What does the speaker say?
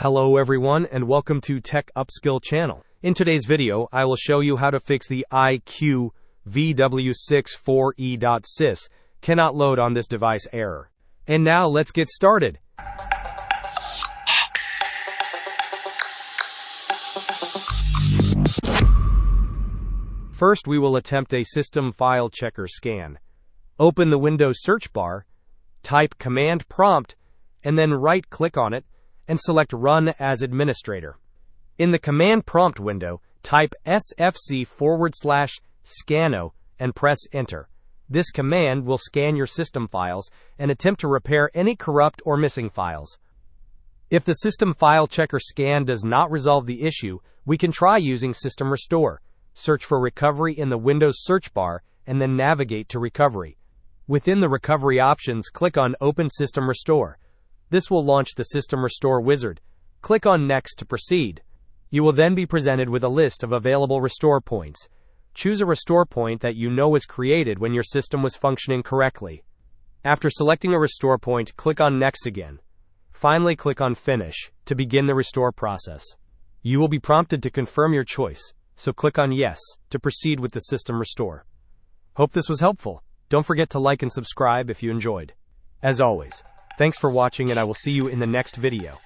Hello everyone and welcome to Tech Upskill channel. In today's video, I will show you how to fix the iqvw64e.sys cannot load on this device error. And now let's get started. First, we will attempt a system file checker scan. Open the Windows search bar, type command prompt, and then right-click on it and select Run as Administrator. In the command prompt window, type sfc/scannow and press Enter. This command will scan your system files and attempt to repair any corrupt or missing files. If the system file checker scan does not resolve the issue, we can try using System Restore. Search for Recovery in the Windows search bar and then navigate to Recovery. Within the Recovery options, click on Open System Restore. This will launch the System Restore wizard. Click on Next to proceed. You will then be presented with a list of available restore points. Choose a restore point that you know was created when your system was functioning correctly. After selecting a restore point, click on Next again. Finally, click on Finish to begin the restore process. You will be prompted to confirm your choice, so click on Yes to proceed with the system restore. Hope this was helpful. Don't forget to like and subscribe if you enjoyed. As always, thanks for watching and I will see you in the next video.